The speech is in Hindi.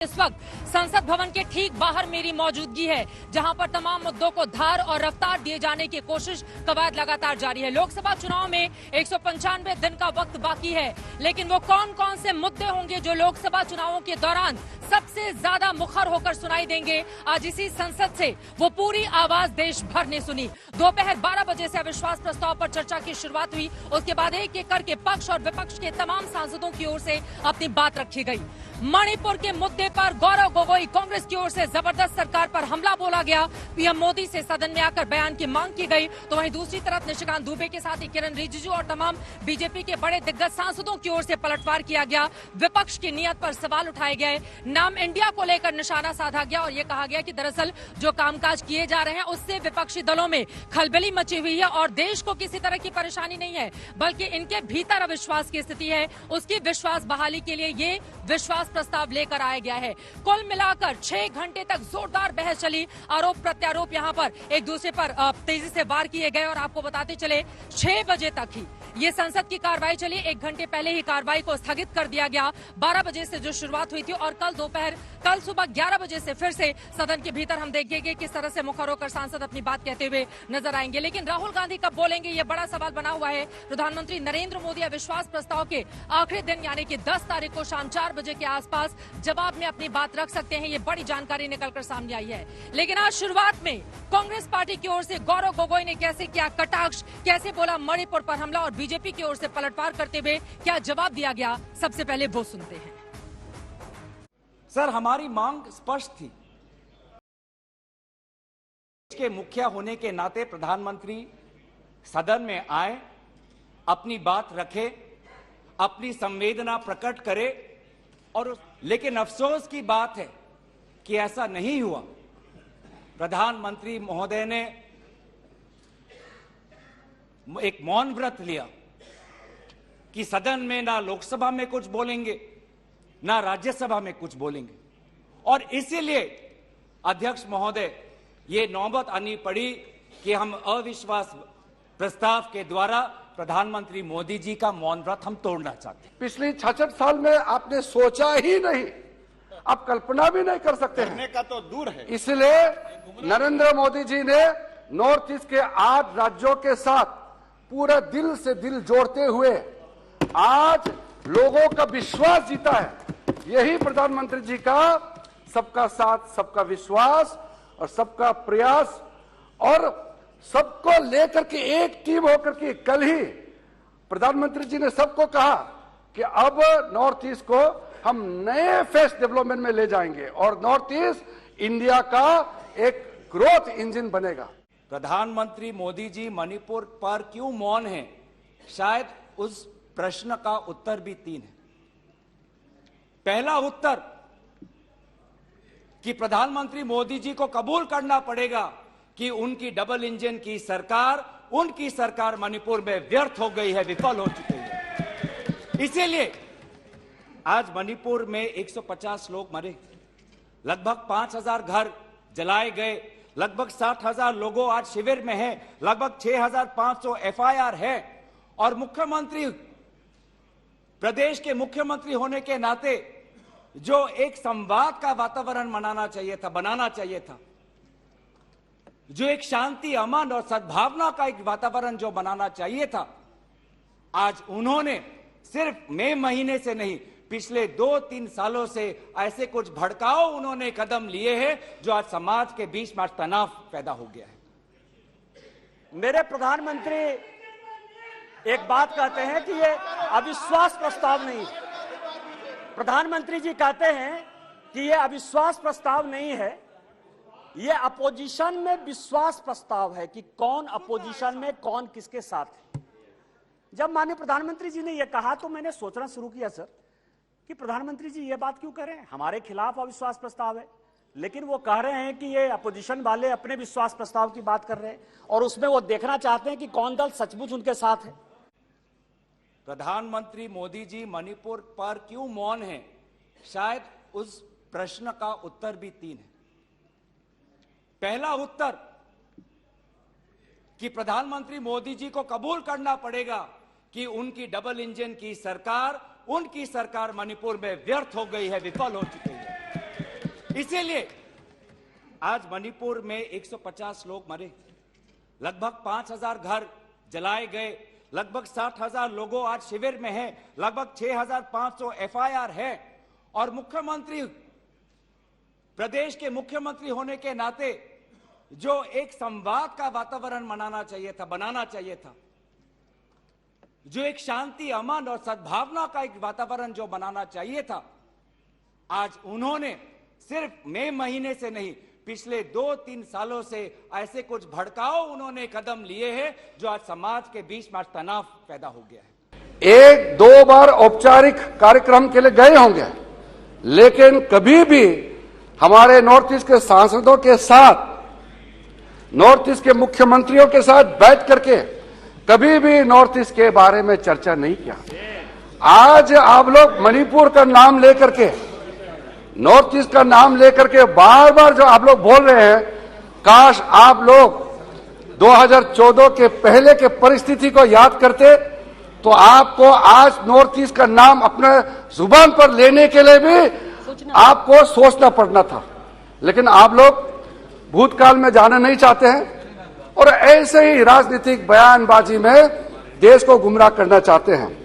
इस वक्त संसद भवन के ठीक बाहर मेरी मौजूदगी है, जहां पर तमाम मुद्दों को धार और रफ्तार दिए जाने की कोशिश कवायद लगातार जारी है। लोकसभा चुनाव में 195 दिन का वक्त बाकी है, लेकिन वो कौन कौन से मुद्दे होंगे जो लोकसभा चुनावों के दौरान सबसे ज्यादा मुखर होकर सुनाई देंगे, आज इसी संसद से वो पूरी आवाज देश भर ने सुनी। दोपहर 12 बजे से अविश्वास प्रस्ताव पर चर्चा की शुरुआत हुई। उसके बाद एक एक करके पक्ष और विपक्ष के तमाम सांसदों की ओर से अपनी बात रखी गई। मणिपुर के मुद्दे पर गौरव गोगोई कांग्रेस की ओर से जबरदस्त सरकार पर हमला बोला गया। पीएम मोदी से सदन में आकर बयान की मांग की गई, तो वहीं दूसरी तरफ निशिकांत दुबे के साथ ही किरण रिजिजू और तमाम बीजेपी के बड़े दिग्गज सांसदों की ओर से पलटवार किया गया। विपक्ष की नीयत पर सवाल उठाए गए, नाम इंडिया को लेकर निशाना साधा गया और ये कहा गया कि दरअसल जो कामकाज किए जा रहे हैं उससे विपक्षी दलों में खलबली मची हुई है और देश को किसी तरह की परेशानी नहीं है, बल्कि इनके भीतर अविश्वास की स्थिति है। उसकी विश्वास बहाली के लिए ये विश्वास प्रस्ताव लेकर आया गया है। कुल मिलाकर 6 घंटे तक जोरदार बहस चली। आरोप प्रत्यारोप यहां पर एक दूसरे पर तेजी से वार किए गए और आपको बताते चले 6 बजे तक ही ये संसद की कार्रवाई चली। 1 घंटे पहले ही कार्रवाई को स्थगित कर दिया गया। 12 बजे से जो शुरुआत हुई थी और कल सुबह 11 बजे से फिर से सदन के भीतर हम देखेंगे किस तरह से मुखर होकर सांसद अपनी बात कहते हुए नजर आएंगे। लेकिन राहुल गांधी कब बोलेंगे, ये बड़ा सवाल बना हुआ है। प्रधानमंत्री नरेंद्र मोदी अविश्वास प्रस्ताव के आखिरी दिन यानी कि 10 तारीख को शाम 4 बजे के आसपास जवाब में अपनी बात रख सकते हैं, ये बड़ी जानकारी निकलकर सामने आई है। लेकिन आज शुरुआत में कांग्रेस पार्टी की ओर से गौरव गोगोई ने कैसे किया कटाक्ष, कैसे बोला मणिपुर पर हमला और बीजेपी की ओर से पलटवार करते हुए क्या जवाब दिया गया, सबसे पहले वो सुनते हैं। सर, हमारी मांग स्पष्ट थी। देश के मुखिया होने के नाते प्रधानमंत्री सदन में आए, अपनी बात रखे, अपनी संवेदना प्रकट करे और लेकिन अफसोस की बात है कि ऐसा नहीं हुआ। प्रधानमंत्री महोदय ने एक मौन व्रत लिया कि सदन में ना लोकसभा में कुछ बोलेंगे ना राज्यसभा में कुछ बोलेंगे और इसीलिए अध्यक्ष महोदय ये नौबत आनी पड़ी कि हम अविश्वास प्रस्ताव के द्वारा प्रधानमंत्री मोदी जी का मौन व्रत हम तोड़ना चाहते हैं। पिछली 66 साल में आपने सोचा ही नहीं, आप कल्पना भी नहीं कर सकते हैं का तो दूर है। इसलिए नरेंद्र मोदी जी ने नॉर्थ ईस्ट के 8 राज्यों के साथ पूरा दिल से दिल जोड़ते हुए आज लोगों का विश्वास जीता है। यही प्रधानमंत्री जी का सबका साथ, सबका विश्वास और सबका प्रयास और सबको लेकर के एक टीम होकर के कल ही प्रधानमंत्री जी ने सबको कहा कि अब नॉर्थ ईस्ट को हम नए फेस डेवलपमेंट में ले जाएंगे और नॉर्थ ईस्ट इंडिया का एक ग्रोथ इंजन बनेगा। प्रधानमंत्री मोदी जी मणिपुर पर क्यों मौन हैं? शायद उस प्रश्न का उत्तर भी 3 है। पहला उत्तर कि प्रधानमंत्री मोदी जी को कबूल करना पड़ेगा कि उनकी डबल इंजन की सरकार, उनकी सरकार मणिपुर में व्यर्थ हो गई है, विफल हो चुकी है। इसीलिए आज मणिपुर में 150 लोग मरे, लगभग 5000 घर जलाए गए, लगभग 60,000 लोगों आज शिविर में हैं, लगभग 6500 एफआईआर है और मुख्यमंत्री, प्रदेश के मुख्यमंत्री होने के नाते जो एक संवाद का वातावरण बनाना चाहिए था, जो एक शांति, अमन और सद्भावना का एक वातावरण जो बनाना चाहिए था, आज उन्होंने सिर्फ मई महीने से नहीं, पिछले 2-3 सालों से ऐसे कुछ भड़काऊ उन्होंने कदम लिए हैं जो आज समाज के बीच में तनाव पैदा हो गया है। मेरे प्रधानमंत्री एक बात कहते हैं कि ये अविश्वास प्रस्ताव नहीं है। प्रधानमंत्री जी कहते हैं कि ये अविश्वास प्रस्ताव नहीं है, ये अपोजिशन में विश्वास प्रस्ताव है कि कौन अपोजिशन में कौन किसके साथ है। जब माननीय प्रधानमंत्री जी ने यह कहा तो मैंने सोचना शुरू किया सर कि प्रधानमंत्री जी ये बात क्यों कह रहे हैं, हमारे खिलाफ अविश्वास प्रस्ताव है, लेकिन वो कह रहे हैं कि ये अपोजिशन वाले अपने विश्वास प्रस्ताव की बात कर रहे हैं और उसमें वो देखना चाहते हैं कि कौन दल सचमुच उनके साथ है। प्रधानमंत्री मोदी जी मणिपुर पर क्यों मौन हैं? शायद उस प्रश्न का उत्तर भी 3 है। पहला उत्तर कि प्रधानमंत्री मोदी जी को कबूल करना पड़ेगा कि उनकी डबल इंजन की सरकार, उनकी सरकार मणिपुर में व्यर्थ हो गई है, विफल हो चुकी है। इसीलिए आज मणिपुर में 150 लोग मरे, लगभग 5000 घर जलाए गए, लगभग 60,000 लोगों आज शिविर में हैं, लगभग 6,500 FIR है। और मुख्यमंत्री, प्रदेश के मुख्यमंत्री होने के नाते जो एक संवाद का वातावरण बनाना चाहिए था, जो एक शांति, अमन और सद्भावना का एक वातावरण जो बनाना चाहिए था, आज उन्होंने सिर्फ मई महीने से नहीं, पिछले 2-3 सालों से ऐसे कुछ भड़काऊ उन्होंने कदम लिए हैं जो आज समाज के बीच में तनाव पैदा हो गया है। 1-2 बार औपचारिक कार्यक्रम के लिए गए होंगे, लेकिन कभी भी हमारे नॉर्थ ईस्ट के सांसदों के साथ, नॉर्थ ईस्ट के मुख्यमंत्रियों के साथ बैठ करके कभी भी नॉर्थ ईस्ट के बारे में चर्चा नहीं किया। आज आप लोग मणिपुर का नाम लेकर के, नॉर्थ ईस्ट का नाम लेकर के बार बार जो आप लोग बोल रहे हैं, काश आप लोग 2014 के पहले के परिस्थिति को याद करते तो आपको आज नॉर्थ ईस्ट का नाम अपने जुबान पर लेने के लिए भी आपको सोचना पड़ना था। लेकिन आप लोग भूतकाल में जाना नहीं चाहते हैं और ऐसे ही राजनीतिक बयानबाजी में देश को गुमराह करना चाहते हैं।